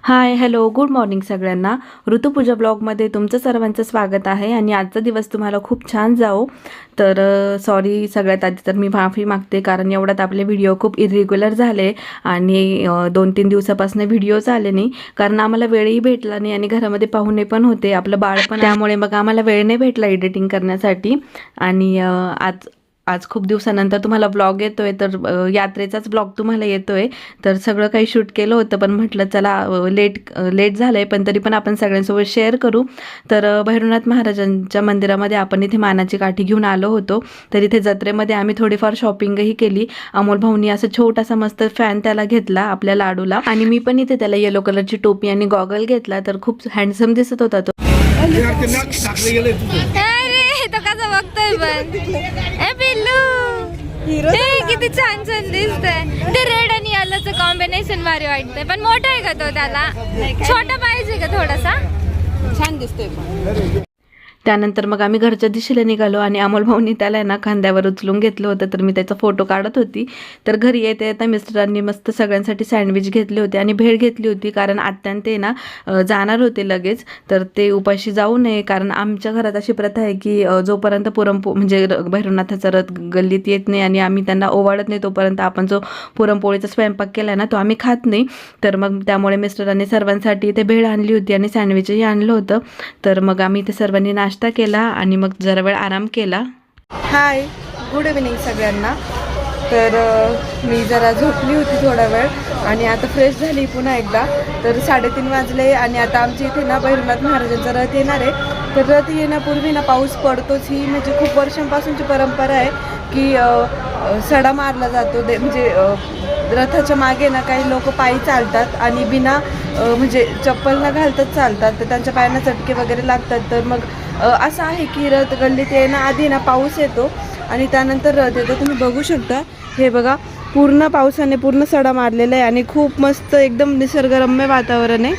हाय, hello, good morning सगळ्यांना. ऋतुपूजा ब्लॉगमध्ये तुमचं सर्वांचं स्वागत आहे आणि आजचा दिवस तुम्हाला खूप छान जाओ. तर सॉरी, सगळ्यात आधी तर मी माफी मागते, कारण एवढ्यात आपले व्हिडिओ खूप इरेग्युलर झाले आणि 2-3 दिवसापासून व्हिडिओज आले नाही, कारण आम्हाला वेळही भेटला नाही आणि घरामध्ये पाहुणे पण होते, आपलं बाळ पण, त्यामुळे मग आम्हाला वेळ नाही भेटला एडिटिंग करण्यासाठी. आणि आज आज खूप दिवसानंतर तुम्हाला ब्लॉग येतोय, तर यात्रेचाच ब्लॉग तुम्हाला येतोय. तर सगळं काही शूट केलं होतं, पण म्हटलं चला लेट झालंय, पण तरी पण आपण सगळ्यांसोबत शेअर करू. तर भैरवनाथ महाराजांच्या मंदिरामध्ये आपण इथे मानाची काठी घेऊन आलो होतो. तर इथे जत्रेमध्ये आम्ही थोडीफार शॉपिंगही केली. अमोल भाऊनी असं छोटासा मस्त फॅन त्याला घेतला आपल्या लाडूला, आणि मी पण इथे त्याला येलो कलरची टोपी आणि गॉगल घेतला. तर खूप हँडसम दिसत होता तो. तो कसं बघतोय पण पिल्लू, किती छान छान दिसतंय. ते रेड आणि येलोचं कॉम्बिनेशन भारी वाटतंय, पण मोठा आहे का तो? त्याला छोटा पाहिजे का थोडासा? छान दिसतोय. त्यानंतर मग आम्ही घरच्या दिशेला निघालो आणि अमोल भाऊनी त्याला ना खांद्यावर उचलून घेतलं होतं. तर मी त्याचा फोटो काढत होती. तर घरी येता येता मिस्टरांनी मस्त सगळ्यांसाठी सँडविच घेतले होते आणि भेळ घेतली होती, कारण आत्यान ते ना जाणार होते लगेच. तर ते उपाशी जाऊ नये, कारण आमच्या घरात अशी प्रथा आहे की जोपर्यंत म्हणजे भैरवनाथाचा रथ गल्लीत येत नाही आणि आम्ही त्यांना ओवाळत नाही, तोपर्यंत आपण जो पुरणपोळीचा स्वयंपाक केला ना, तो आम्ही खात नाही. तर मग त्यामुळे मिस्टरांनी सर्वांसाठी इथे भेळ आणली होती आणि सँडविचही आणलं होतं. तर मग आम्ही इथे सर्वांनी नाश्ता केला आणि मग जरा वेळ आराम केला. हाय, गुड इव्हिनिंग सगळ्यांना. तर मी जरा झोपली होती थोडा वेळ आणि आता फ्रेश झाली पुन्हा एकदा. तर 3:30 वाजले आणि आता आमच्या इथे ना भैरवनाथ महाराजांचा रथ येणार आहे. तर रथ येण्यापूर्वी ना पाऊस पडतोच. ही म्हणजे खूप वर्षांपासूनची परंपरा आहे की सडा मारला जातो. म्हणजे रथाच्या मागे ना काही लोक पायी चालतात आणि बिना म्हणजे चप्पल न घालताच चालतात. तर त्यांच्या पायांना चटके वगैरे लागतात. तर मग असं आहे की रथ गल्लीत येण्याआधी ना पाऊस येतो आणि त्यानंतर रथ येतो. तुम्ही बघू शकता, हे बघा, पूर्ण पावसाने पूर्ण सडा मारलेला आहे आणि खूप मस्त एकदम निसर्गरम्य वातावरण आहे.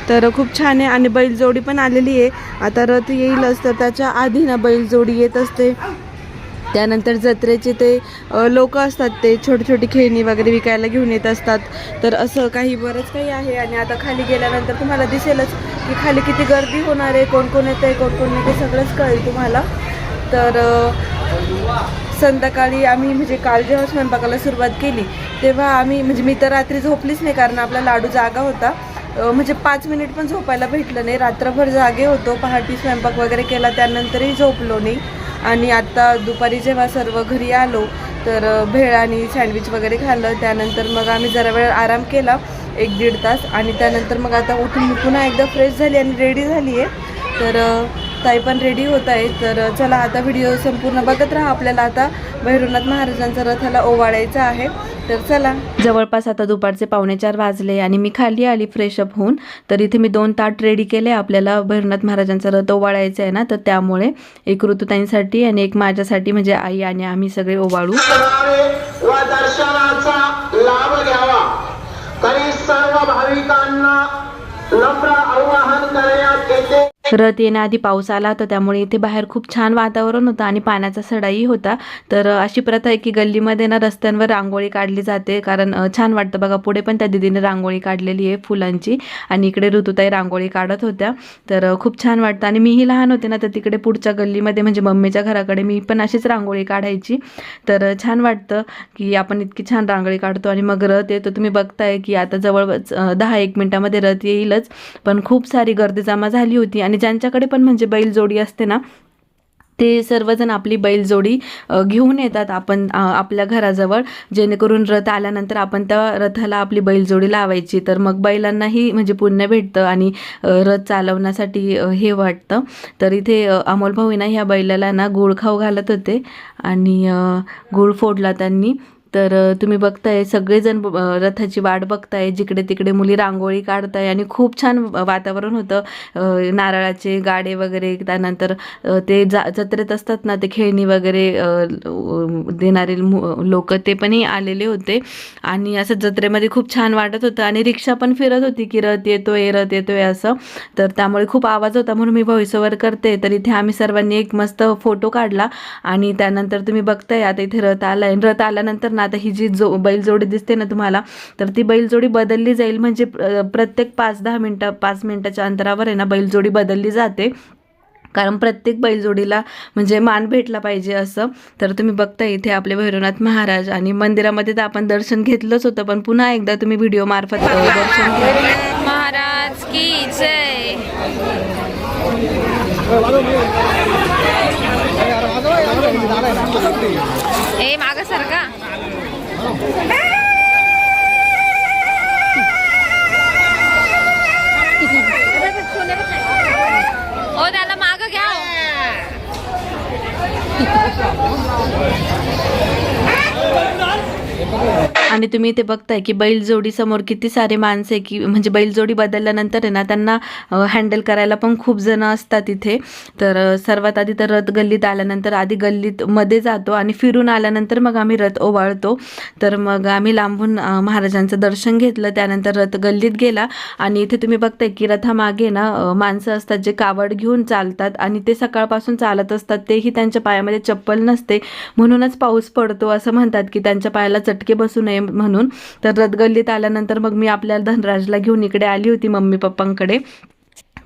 तर खूप छान आहे आणि बैलजोडी पण आलेली आहे. आता रथ येईलच, तर त्याच्या आधी ना बैलजोडी येत असते. त्यानंतर जत्रेचे ते लोक असतात, ते छोटी छोटी खेळणी वगैरे विकायला घेऊन येत असतात. तर असं काही बरंच काही आहे. आणि आता खाली गेल्यानंतर तुम्हाला दिसेलच की खाली किती गर्दी होणार आहे, कोण कोण येतं आहे, कोण कोण नाही, ते सगळंच कळेल तुम्हाला. तर संध्याकाळी आम्ही म्हणजे काल जेव्हा स्वयंपाकाला सुरुवात केली तेव्हा आम्ही म्हणजे मी तर रात्री झोपलीच नाही, कारण आपला लाडू जागा होता. म्हणजे 5 मिनिट पण झोपायला भेटलं नाही. रात्रभर जागे होतो, पहाटे स्वयंपाक वगैरे केला, त्यानंतरही झोपलो नाही. आणि आता दुपारी जेव्हा सर्व घरी आलो तर भेळ आणि सँडविच वगैरे खाल्लं. त्यानंतर मग आम्ही जरा वेळ आराम केला, 1-1.5 तास. आणि त्यानंतर मग आता उठून मी पुन्हा एकदा फ्रेश झाली आणि रेडी झाली आहे. तर ताई पण रेडी होत आहे. तर चला आता व्हिडिओ संपूर्ण बघत राहा. आपल्याला आता भैरवनाथ महाराजांचा रथाला ओवाळायचा आहे. तर चला. जवळपास आता दुपारचे 3:45 वाजले आणि मी खाली आली फ्रेशअप होऊन. तर इथे मी 2 ताट रेडी केले. आपल्याला भैरवनाथ महाराजांचा रथ ओवाळायचा आहे ना, तर त्यामुळे एक ऋतुताईंसाठी आणि एक माझ्यासाठी, म्हणजे आई आणि आम्ही सगळे ओवाळू. दर्शनाचा लाभ घ्यावा तरी सर्व भाविकांना नम्र आवाहन करण्यात येते. रथ येण्याआधी पाऊस आला होता, त्यामुळे इथे बाहेर खूप छान वातावरण होतं आणि पाण्याचा सडाही होता. तर अशी प्रथा आहे की गल्लीमध्ये ना रस्त्यांवर रांगोळी काढली जाते, कारण छान वाटतं बघा. पुढे पण त्या दिदीने रांगोळी काढलेली आहे फुलांची आणि इकडे ऋतुताई रांगोळी काढत होत्या. तर खूप छान वाटतं. आणि मीही लहान होते ना, तर तिकडे पुढच्या गल्लीमध्ये म्हणजे मम्मीच्या घराकडे मी पण अशीच रांगोळी काढायची. तर छान वाटतं की आपण इतकी छान रांगोळी काढतो. आणि मग रथ येतो. तुम्ही बघताय की आता जवळच 10-1 मिनिटामध्ये रथ येईलच, पण खूप सारी गर्दी जमा झाली होती. आणि ज्यांच्याकडे पण म्हणजे बैलजोडी असते ना, ते सर्वजण आपली बैलजोडी घेऊन येतात आपण आपल्या घराजवळ, जेणेकरून रथ आल्यानंतर आपण त्या रथाला आपली बैलजोडी लावायची. तर मग बैलांनाही म्हणजे पुण्य भेटतं आणि रथ चालवण्यासाठी हे वाटतं. तर इथे अमोल भाऊ ना ह्या बैलाला ना गूळ खाऊ घालत होते आणि गूळ फोडला त्यांनी. तर तुम्ही बघताय सगळेजण रथाची वाट बघताय, जिकडे तिकडे मुली रांगोळी काढताय आणि खूप छान वातावरण होतं. नारळाचे गाडे वगैरे, त्यानंतर ते जत्रेत असतात ना, ते खेळणी वगैरे देणारे लोक, ते पणही आलेले होते. आणि असं जत्रेमध्ये खूप छान वाटत होतं. आणि रिक्षा पण फिरत होती की रथ येतोय रथ येतोय असं. तर त्यामुळे खूप आवाज होता, म्हणून मी व्हॉइस ओव्हर करते. तर इथे आम्ही सर्वांनी एक मस्त फोटो काढला आणि त्यानंतर तुम्ही बघताय आता इथे रथ आलाय. रथ आल्यानंतर ना आता ही जी बैलजोडी दिसते ना तुम्हाला, तर ती बैलजोडी बदलली जाईल. म्हणजे प्रत्येक 5 मिनटाच्या अंतरावर आहे ना बैलजोडी बदलली जाते, कारण प्रत्येक बैलजोडीला म्हणजे मान भेटला पाहिजे असं. तर तुम्ही बघता इथे आपले भैरवनाथ महाराज, आणि मंदिरामध्ये तर आपण दर्शन घेतलंच होतं, पण पुन्हा एकदा तुम्ही व्हिडिओ मार्फत दर्शन घ्या. महाराज की जय. ए माग सारखा ओ त्याला माग घ्या. आणि तुम्ही इथे बघताय की बैलजोडी समोर किती सारे माणसं आहे, की म्हणजे बैलजोडी बदलल्यानंतर आहे ना त्यांना हँडल करायला पण खूप जण असतात इथे. तर सर्वात आधी तर रथ गल्लीत आल्यानंतर आधी गल्लीत मध्ये जातो आणि फिरून आल्यानंतर मग आम्ही रथ ओवाळतो. तर मग आम्ही लांबून महाराजांचं दर्शन घेतलं, त्यानंतर रथ गल्लीत गेला. आणि इथे तुम्ही बघताय की रथामागे ना माणसं असतात जे कावड घेऊन चालतात, आणि ते सकाळपासून चालत असतात. तेही त्यांच्या पायामध्ये चप्पल नसते, म्हणूनच पाऊस पडतो असं म्हणतात की त्यांच्या पायाला चटके बसू नये म्हणून. तर रथगल्लीत आल्यानंतर मग मी आपल्या धनराजला घेऊन इकडे आली होती मम्मी पप्पांकडे.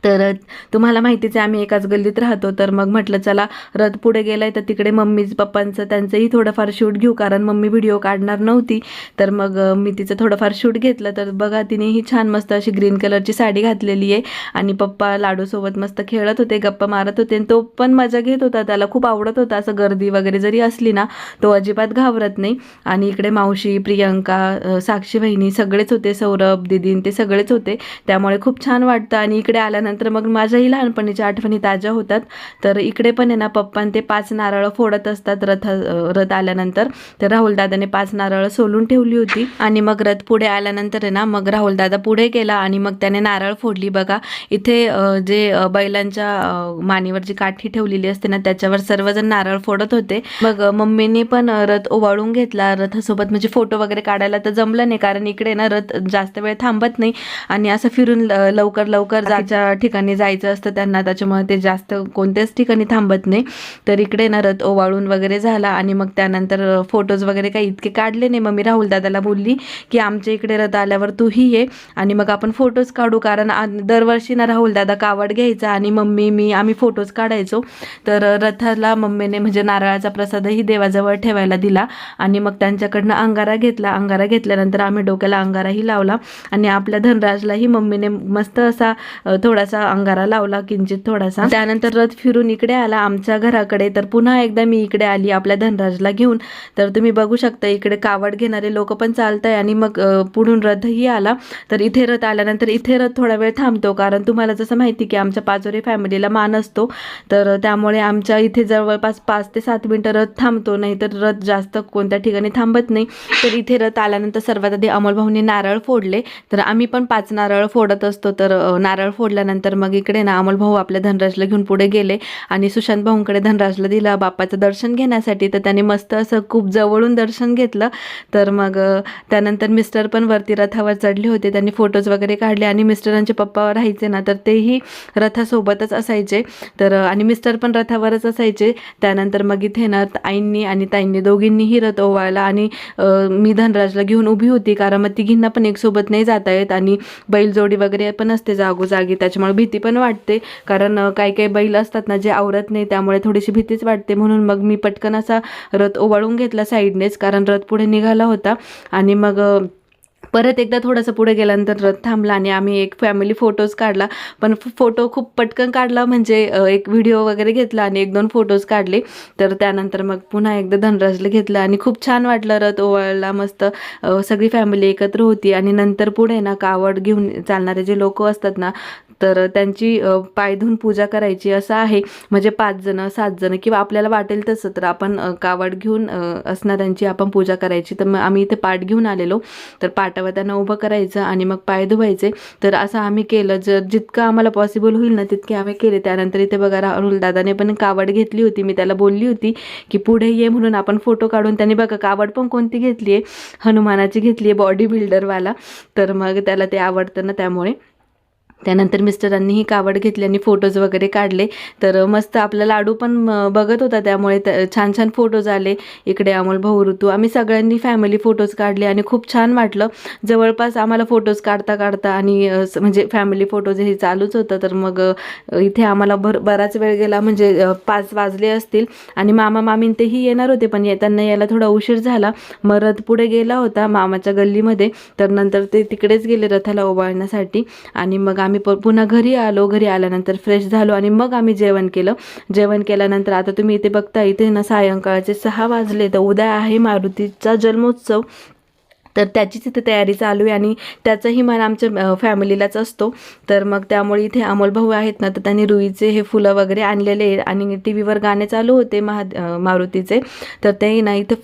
तर तुम्हाला माहितीच आहे आम्ही एकाच गल्लीत राहतो. तर मग म्हटलं चला रथ पुढे गेलाय तर तिकडे मम्मी पप्पांचं त्यांचंही थोडंफार शूट घेऊ, कारण मम्मी व्हिडिओ काढणार नव्हती. तर मग मी तिचं थोडंफार शूट घेतलं. तर बघा तिनेही छान मस्त अशी ग्रीन कलरची साडी घातलेली आहे, आणि पप्पा लाडूसोबत मस्त खेळत होते, गप्पा मारत होते, आणि तो पण मजा घेत होता. त्याला खूप आवडत होता असं गर्दी वगैरे जरी असली ना तो अजिबात घाबरत नाही. आणि इकडे मावशी, प्रियंका, साक्षी वहिनी सगळेच होते, सौरभ दीदीन ते सगळेच होते, त्यामुळे खूप छान वाटतं. आणि इकडे आल्यानंतर मग माझ्याही लहानपणीच्या आठवणी ताज्या होतात. तर इकडे पण आहे ना पप्पान ते 5 नारळ फोडत असतात रथ आल्यानंतर. तर राहुल दादाने 5 नारळ सोलून ठेवली होती, आणि मग रथ पुढे आल्यानंतर आहे ना मग राहुल दादा पुढे गेला आणि मग त्याने नारळ फोडली. बघा इथे जे बैलांच्या मानेवर जी काठी ठेवलेली असते ना त्याच्यावर सर्वजण नारळ फोडत होते. मग मम्मीने पण रथ ओवाळून घेतला रथासोबत. म्हणजे फोटो वगैरे काढायला तर जमलं नाही, कारण इकडे ना रथ जास्त वेळ थांबत नाही, आणि असं फिरून लवकर जायच्या ठिकाणी जायचं असतं त्यांना, त्याच्यामुळे ते जास्त कोणत्याच ठिकाणी थांबत नाही. तर इकडे ना रथ ओवाळून वगैरे झाला, आणि मग त्यानंतर फोटोज वगैरे काही इतके काढले नाही. मग मी राहुल दादाला बोलली की आमच्या इकडे रथ आल्यावर तूही ये आणि मग आपण फोटोज काढू, कारण दरवर्षी ना राहुल दादा कावड घ्यायचा आणि मम्मी मी आम्ही फोटोज काढायचो. तर रथाला मम्मीने म्हणजे नारळाचा प्रसादही देवाजवळ ठेवायला दिला, आणि मग त्यांच्याकडनं अंगारा घेतला. अंगारा घेतल्यानंतर आम्ही डोक्याला अंगाराही लावला, आणि आपल्या धनराजलाही मम्मीने मस्त असा थोडासा अंगारा लावला, किंचित थोडासा. त्यानंतर रथ फिरून इकडे आला आमच्या घराकडे. तर पुन्हा एकदा मी इकडे आली आपल्या धनराजला घेऊन. तर तुम्ही बघू शकता इकडे कावड घेणारे लोक पण चालत आहे, आणि मग पुढून रथही आला. तर इथे रथ आल्यानंतर इथे रथ थोडा वेळ थांबतो, कारण तुम्हाला जसं माहिती की आमच्या पाचोरे फॅमिलीला मान असतो, तर त्यामुळे आमच्या इथे जवळपास 5 ते 7 मिनिटं रथ थांबतो, नाही तर रथ जास्त कोणत्या ठिकाणी थांबत नाही. तर इथे रथ आल्यानंतर सर्वात आधी अमोल भाऊंनी नारळ फोडले. तर आम्ही पण 5 नारळ फोडत असतो. तर नारळ फोडल्यानंतर मग इकडे ना अमोल भाऊ आपल्या धनराजला घेऊन पुढे गेले, आणि सुशांत भाऊंकडे धनराजला दिला बाप्पाचं दर्शन घेण्यासाठी. तर त्याने मस्त असं खूप जवळून दर्शन घेतलं. तर मग त्यानंतर मिस्टर पण वरती रथावर चढले होते, त्यांनी फोटोज वगैरे काढले, आणि मिस्टरांचे पप्पा राहायचे ना तर तेही रथासोबतच असायचे. तर आणि मिस्टर पण रथावरच असायचे. त्यानंतर मग इथे ना आईंनी आणि ताईंनी दोघींनीही रथ ओवाळला, आणि मी धनराजला घेऊन उभी होती, कारण मग तिघींना पण एक सोबत नाही जाता येत, आणि बैलजोडी वगैरे पण असते जागोजागी, त्याच्यामुळे भीती पण वाटते, कारण काही काही बैल असतात ना जे आवरत नाही, त्यामुळे थोडीशी भीतीच वाटते. म्हणून मग मी पटकन असा रथ ओवाळून घेतला साईडनेच, कारण रथ पुढे निघाला होता. आणि मग परत एकदा थोडंसं पुढे गेल्यानंतर रथ थांबला, आणि आम्ही एक फॅमिली फोटोज काढला. पण फोटो खूप पटकन काढला, म्हणजे एक व्हिडिओ वगैरे घेतला आणि 1-2 फोटोज काढले. तर त्यानंतर मग पुन्हा एकदा धनराजला घेतलं, आणि खूप छान वाटलं. रथ ओवाळला मस्त, सगळी फॅमिली एकत्र होती. आणि नंतर पुढे ना कावड घेऊन चालणारे जे लोक असतात ना तर त्यांची पाय धुवून पूजा करायची असं आहे. म्हणजे 5 जण 7 जण किंवा आपल्याला वाटेल तसं तर आपण कावड घेऊन असणाऱ्यांची आपण पूजा करायची. तर मग आम्ही इथे पाट घेऊन आलेलो, तर पाटावर त्यांना उभं करायचं आणि मग पाय धुवायचे. तर असं आम्ही केलं, जितकं आम्हाला पॉसिबल होईल ना तितके आम्ही केले. त्यानंतर इथे बघा राहुल दादाने पण कावड घेतली होती. मी त्याला बोलली होती की पुढे ये म्हणून आपण फोटो काढून. त्यांनी बघा कावड पण कोणती घेतली आहे, हनुमानाची घेतली आहे, बॉडी बिल्डरवाला. तर मग त्याला ते आवडतं ना त्यामुळे. त्यानंतर मिस्टरांनी ही कावड घेतली आणि फोटोज वगैरे काढले. तर मस्त आपला लाडू पण बघत होता, त्यामुळे छान छान फोटोज आले. इकडे अमोल, भाऊ, ऋतू, आम्ही सगळ्यांनी फॅमिली फोटोज काढले आणि खूप छान वाटलं. जवळपास आम्हाला फोटोज काढता काढता आणि म्हणजे फॅमिली फोटोज हे चालूच होतं. तर मग इथे आम्हाला बराच वेळ गेला, म्हणजे 5 वाजले असतील. आणि मामा मामीन तेही येणार होते, पण येताना यायला थोडा उशीर झाला. मग रथ पुढे गेला होता मामाच्या गल्लीमध्ये, तर नंतर ते तिकडेच गेले रथाला ओवाळण्यासाठी. आणि मग आम्ही पुन्हा घरी आलो. घरी आल्यानंतर फ्रेश झालो आणि मग आम्ही जेवण केलं. जेवण केल्यानंतर आता तुम्ही इथे बघता, इथे ना सायंकाळचे 6 वाजले. तर उद्या आहे मारुतीचा जन्मोत्सव, तर त्याचीच इथे तयारी चालू आहे आणि त्याचाही मान आमच्या फॅमिलीलाच असतो. तर मग त्यामुळे इथे अमोल भाऊ आहेत ना, तर त्यांनी रुईचे हे फुलं वगैरे आणलेले आणि टी व्हीवर गाणे चालू होते मारुतीचे. तर ते ना इथे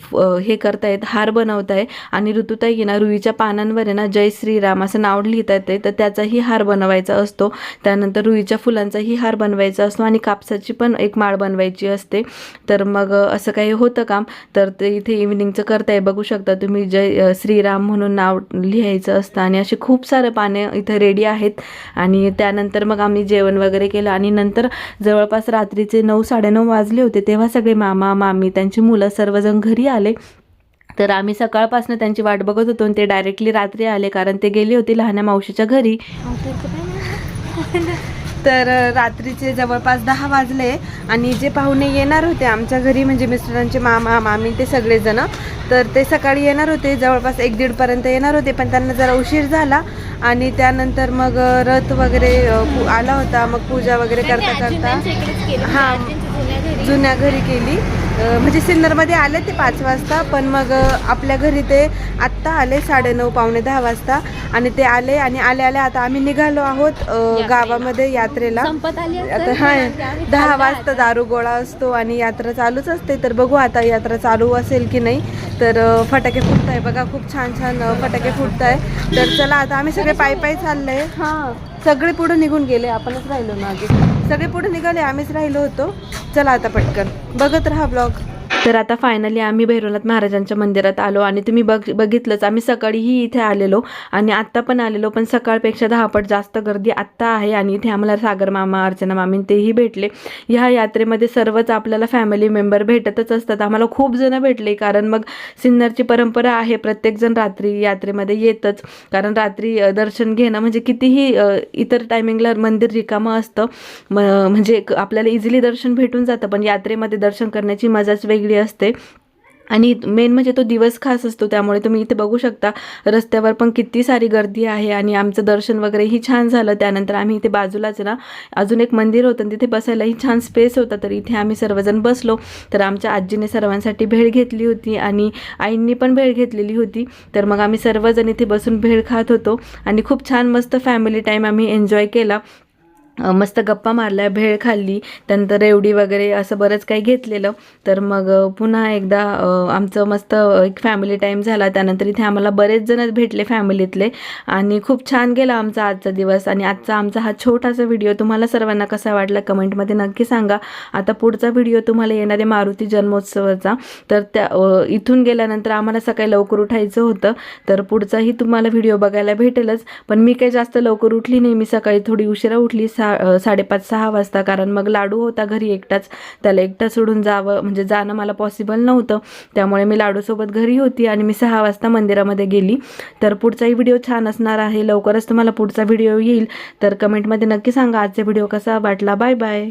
हे करतायत, हार बनवताय. आणि ऋतुताई ना रुईच्या पानांवर आहे ना जय श्रीराम असं नाव लिहिता येते, तर त्याचाही हार बनवायचा असतो. त्यानंतर रुईच्या फुलांचाही हार बनवायचा असतो आणि कापसाची पण एक माळ बनवायची असते. तर मग असं काही होतं काम. तर ते इथे इव्हिनिंगचं करताय, बघू शकता तुम्ही. जय श्रीराम म्हणून नाव लिहायचं असतं आणि असे खूप सारे पाने इथे रेडी आहेत. आणि त्यानंतर मग आम्ही जेवण वगैरे केलं आणि नंतर जवळपास रात्रीचे 9-9:30 वाजले होते, तेव्हा सगळे मामा मामी त्यांची मुलं सर्वजण घरी आले. तर आम्ही सकाळपासून त्यांची वाट बघत होतो आणि ते डायरेक्टली रात्री आले, कारण ते गेले होते लहान्या मावशीच्या घरी. तर रात्रीचे जवळपास 10 वाजले आणि जे पाहुणे येणार होते आमच्या घरी, म्हणजे मिस्टरांचे मामा मामी ते सगळेजण, तर ते सकाळी येणार होते, जवळपास 1-1:30 पर्यंत येणार होते. पण त्यांना जरा उशीर झाला आणि त्यानंतर मग रथ वगैरे आला होता. मग पूजा वगैरे करता करता हां जुन्या घरी केली. म्हणजे सिन्नरमध्ये आले ते 5 वाजता, पण मग आपल्या घरी ते आत्ता आले 9:30 पावणे 10 वाजता. आणि ते आले आणि आल्या आता आम्ही निघालो आहोत गावामध्ये यात्रेला. आता हां 10 वाजता दारू गोळा असतो आणि यात्रा चालूच असते. तर बघू आता यात्रा चालू असेल की नाही. तर फटाके फुटत आहे बघा, खूप छान छान फटाके फुटत आहे. तर चला आता आम्ही सगळे पायी चालले. हां सगळे पुढे निघून गेले, आपणच राहिलो मागे. सगळे पुढे निघाले, आम्हीच राहिलो होतो. चला आता पटकन बघत राहा ब्लॉग. तर आता फायनली आम्ही भैरवनाथ महाराजांच्या मंदिरात आलो आणि तुम्ही बघितलंच, आम्ही सकाळीही इथे आलेलो आणि आत्ता पण आलेलो, पण सकाळपेक्षा 10 पट जास्त गर्दी आत्ता आहे. आणि इथे आम्हाला सागर मामा, अर्चना मामी तेही भेटले. ह्या यात्रेमध्ये सर्वच आपल्याला फॅमिली मेंबर भेटतच असतात. आम्हाला खूप जण भेटले, कारण मग सिन्नरची परंपरा आहे, प्रत्येकजण रात्री यात्रेमध्ये येतच, कारण रात्री दर्शन घेणं म्हणजे कितीही इतर टायमिंगला मंदिर रिकामं असतं, म्हणजे आपल्याला इझिली दर्शन भेटून जातं, पण यात्रेमध्ये दर्शन करण्याची मजाच वेगळी असते. आणि मेन म्हणजे तो दिवस खास असतो. त्यामुळे तुम्ही इथे बघू शकता रस्त्यावर पण किती सारी गर्दी आहे. आणि आमचं दर्शन वगैरेही छान झालं. त्यानंतर आम्ही इथे बाजूलाच ना अजून एक मंदिर होतं, तिथे बसायलाही छान स्पेस होता, तर इथे आम्ही सर्वजण बसलो. तर आमच्या आजीने सर्वांसाठी भेळ घेतली होती आणि आईंनी पण भेळ घेतलेली होती. तर मग आम्ही सर्वजण इथे बसून भेळ खात होतो आणि खूप छान मस्त फॅमिली टाईम आम्ही एन्जॉय केला. मस्त गप्पा मारल्या, भेळ खाल्ली, त्यानंतर रेवडी वगैरे असं बरंच काही घेतलेलं. तर मग पुन्हा एकदा आमचं मस्त एक फॅमिली टाईम झाला. त्यानंतर इथे आम्हाला बरेच जण भेटले फॅमिलीतले आणि खूप छान गेला आमचा आजचा दिवस. आणि आमचा हा छोटासा व्हिडिओ तुम्हाला सर्वांना कसा वाटला कमेंटमध्ये नक्की सांगा. आता पुढचा व्हिडिओ तुम्हाला येणार आहे मारुती जन्मोत्सवाचा. तर त्या इथून गेल्यानंतर आम्हाला सकाळी लवकर उठायचं होतं, तर पुढचाही तुम्हाला व्हिडिओ बघायला भेटेलच. पण मी काही जास्त लवकर उठली नाही, मी सकाळी थोडी उशिरा उठली, 5:30-6 वाजता, कारण मग लाडू होता घरी एकटाच, त्याला एकटा सोडून जाणं मला पॉसिबल नव्हतं. त्यामुळे मी लाडूसोबत घरी होती आणि मी 6 वाजता मंदिरामध्ये गेली. तर पुढचाही व्हिडिओ छान असणार आहे, लवकरच तुम्हाला पुढचा व्हिडिओ येईल. तर कमेंटमध्ये नक्की सांगा आजचा व्हिडिओ कसा वाटला. Bye bye.